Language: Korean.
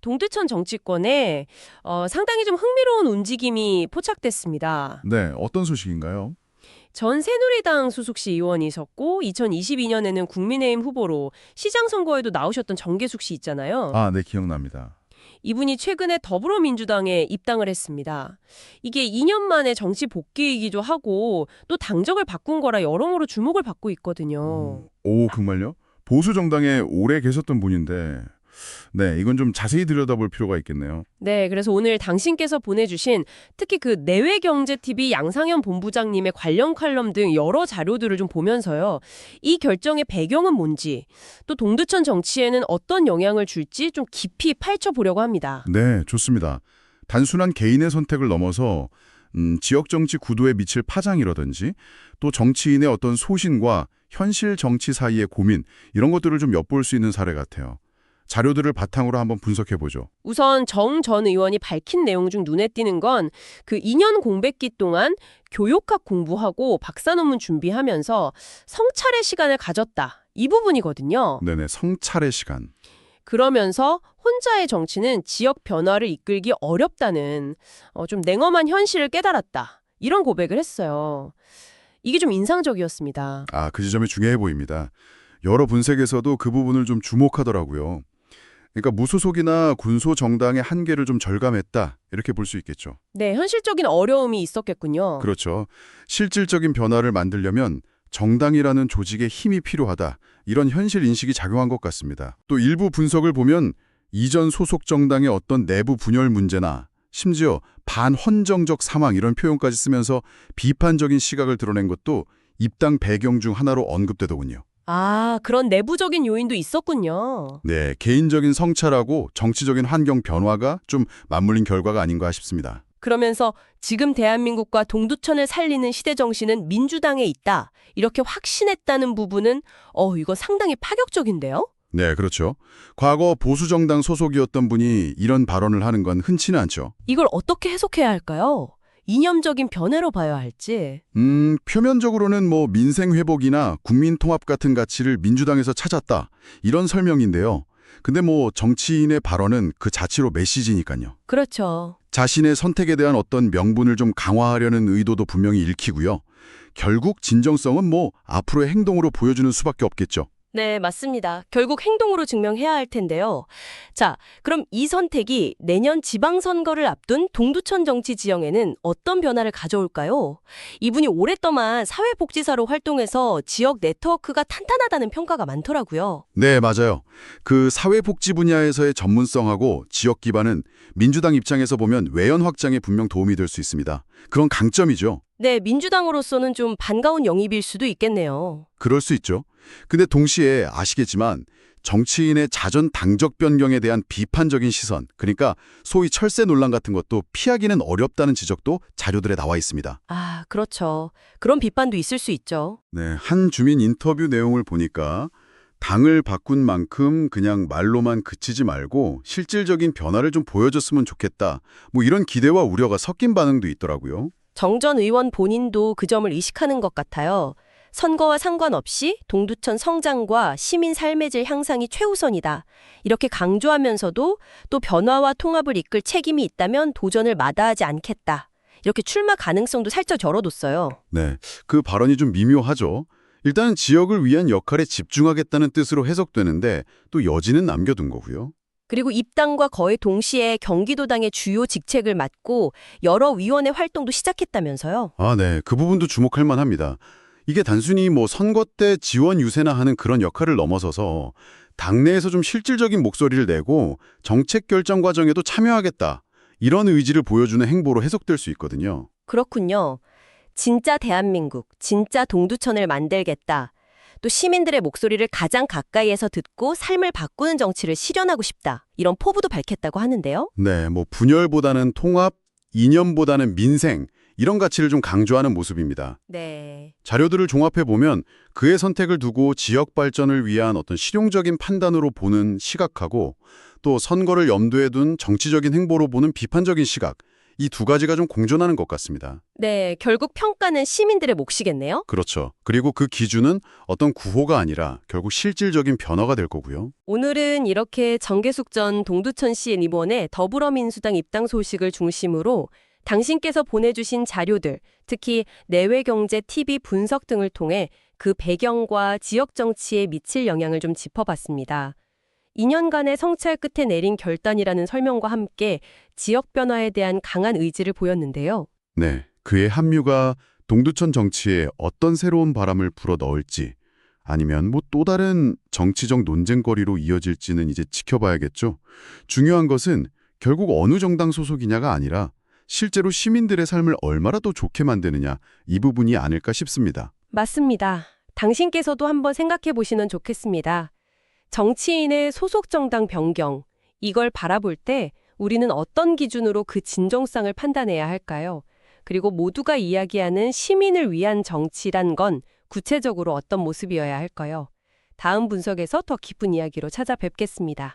동두천 정치권에 상당히 좀 흥미로운 움직임이 포착됐습니다. 네, 어떤 소식인가요? 전 새누리당 소속시 의원이셨고 2022년에는 국민의힘 후보로 시장 선거에도 나오셨던 정계숙 씨 있잖아요. 아, 네, 기억납니다. 이분이 최근에 더불어민주당에 입당을 했습니다. 이게 2년 만에 정치 복귀이기도 하고 또 당적을 바꾼 거라 여러모로 주목을 받고 있거든요. 오, 정말요? 보수 정당에 오래 계셨던 분인데, 네, 이건 좀 자세히 들여다볼 필요가 있겠네요. 네, 그래서 오늘 당신께서 보내주신 특히 그 내외경제TV 양상현 본부장님의 관련 칼럼 등 여러 자료들을 좀 보면서요. 이 결정의 배경은 뭔지, 또 동두천 정치에는 어떤 영향을 줄지 좀 깊이 파헤쳐보려고 합니다. 네, 좋습니다. 단순한 개인의 선택을 넘어서 지역 정치 구도에 미칠 파장이라든지 또 정치인의 어떤 소신과 현실 정치 사이의 고민 이런 것들을 좀 엿볼 수 있는 사례 같아요. 자료들을 바탕으로 한번 분석해보죠. 우선 정 전 의원이 밝힌 내용 중 눈에 띄는 건 그 2년 공백기 동안 교육학 공부하고 박사 논문 준비하면서 성찰의 시간을 가졌다. 이 부분이거든요. 네네, 성찰의 시간. 그러면서 혼자의 정치는 지역 변화를 이끌기 어렵다는 좀 냉엄한 현실을 깨달았다. 이런 고백을 했어요. 이게 좀 인상적이었습니다. 아, 그 지점이 중요해 보입니다. 여러 분석에서도 그 부분을 좀 주목하더라고요. 그러니까 무소속이나 군소 정당의 한계를 좀 절감했다. 이렇게 볼 수 있겠죠. 네, 현실적인 어려움이 있었겠군요. 그렇죠. 실질적인 변화를 만들려면 정당이라는 조직의 힘이 필요하다. 이런 현실 인식이 작용한 것 같습니다. 또 일부 분석을 보면 이전 소속 정당의 어떤 내부 분열 문제나 심지어 반헌정적 사망 이런 표현까지 쓰면서 비판적인 시각을 드러낸 것도 입당 배경 중 하나로 언급되더군요. 아, 그런 내부적인 요인도 있었군요. 네, 개인적인 성찰하고 정치적인 환경 변화가 좀 맞물린 결과가 아닌가 싶습니다. 그러면서 지금 대한민국과 동두천을 살리는 시대 정신은 민주당에 있다. 이렇게 확신했다는 부분은 이거 상당히 파격적인데요? 네, 그렇죠. 과거 보수정당 소속이었던 분이 이런 발언을 하는 건 흔치는 않죠. 이걸 어떻게 해석해야 할까요? 이념적인 변화로 봐야 할지. 표면적으로는 뭐 민생 회복이나 국민 통합 같은 가치를 민주당에서 찾았다. 이런 설명인데요. 근데 뭐 정치인의 발언은 그 자체로 메시지니까요. 그렇죠. 자신의 선택에 대한 어떤 명분을 좀 강화하려는 의도도 분명히 읽히고요. 결국 진정성은 뭐 앞으로의 행동으로 보여주는 수밖에 없겠죠. 네, 맞습니다. 결국 행동으로 증명해야 할 텐데요. 자, 그럼 이 선택이 내년 지방선거를 앞둔 동두천 정치 지형에는 어떤 변화를 가져올까요? 이분이 오랫동안 사회복지사로 활동해서 지역 네트워크가 탄탄하다는 평가가 많더라고요. 네, 맞아요. 그 사회복지 분야에서의 전문성하고 지역 기반은 민주당 입장에서 보면 외연 확장에 분명 도움이 될 수 있습니다. 그런 강점이죠. 네, 민주당으로서는 좀 반가운 영입일 수도 있겠네요. 그럴 수 있죠. 근데 동시에 아시겠지만 정치인의 자전 당적 변경에 대한 비판적인 시선, 그러니까 소위 철새 논란 같은 것도 피하기는 어렵다는 지적도 자료들에 나와 있습니다. 아, 그렇죠. 그런 비판도 있을 수 있죠. 네, 한 주민 인터뷰 내용을 보니까 당을 바꾼 만큼 그냥 말로만 그치지 말고 실질적인 변화를 좀 보여줬으면 좋겠다. 뭐 이런 기대와 우려가 섞인 반응도 있더라고요. 정 전 의원 본인도 그 점을 의식하는 것 같아요. 선거와 상관없이 동두천 성장과 시민 삶의 질 향상이 최우선이다. 이렇게 강조하면서도 또 변화와 통합을 이끌 책임이 있다면 도전을 마다하지 않겠다. 이렇게 출마 가능성도 살짝 열어뒀어요. 네, 그 발언이 좀 미묘하죠. 일단 지역을 위한 역할에 집중하겠다는 뜻으로 해석되는데 또 여지는 남겨둔 거고요. 그리고 입당과 거의 동시에 경기도당의 주요 직책을 맡고 여러 위원회 활동도 시작했다면서요. 아, 네, 그 부분도 주목할 만합니다. 이게 단순히 뭐 선거 때 지원 유세나 하는 그런 역할을 넘어서서 당내에서 좀 실질적인 목소리를 내고 정책 결정 과정에도 참여하겠다. 이런 의지를 보여주는 행보로 해석될 수 있거든요. 그렇군요. 진짜 대한민국, 진짜 동두천을 만들겠다. 또 시민들의 목소리를 가장 가까이에서 듣고 삶을 바꾸는 정치를 실현하고 싶다. 이런 포부도 밝혔다고 하는데요. 네, 뭐 분열보다는 통합, 이념보다는 민생 이런 가치를 좀 강조하는 모습입니다. 네. 자료들을 종합해 보면 그의 선택을 두고 지역 발전을 위한 어떤 실용적인 판단으로 보는 시각하고 또 선거를 염두에 둔 정치적인 행보로 보는 비판적인 시각 이 두 가지가 좀 공존하는 것 같습니다. 네, 결국 평가는 시민들의 몫이겠네요. 그렇죠. 그리고 그 기준은 어떤 구호가 아니라 결국 실질적인 변화가 될 거고요. 오늘은 이렇게 정계숙 전 동두천 시의 이번에 더불어민주당 입당 소식을 중심으로 당신께서 보내주신 자료들, 특히 내외경제 TV 분석 등을 통해 그 배경과 지역 정치에 미칠 영향을 좀 짚어봤습니다. 2년간의 성찰 끝에 내린 결단이라는 설명과 함께 지역 변화에 대한 강한 의지를 보였는데요. 네, 그의 합류가 동두천 정치에 어떤 새로운 바람을 불어 넣을지 아니면 뭐 또 다른 정치적 논쟁거리로 이어질지는 이제 지켜봐야겠죠. 중요한 것은 결국 어느 정당 소속이냐가 아니라 실제로 시민들의 삶을 얼마나 더 좋게 만드느냐 이 부분이 아닐까 싶습니다. 맞습니다. 당신께서도 한번 생각해 보시면 좋겠습니다. 정치인의 소속 정당 변경, 이걸 바라볼 때 우리는 어떤 기준으로 그 진정성을 판단해야 할까요? 그리고 모두가 이야기하는 시민을 위한 정치란 건 구체적으로 어떤 모습이어야 할까요? 다음 분석에서 더 깊은 이야기로 찾아뵙겠습니다.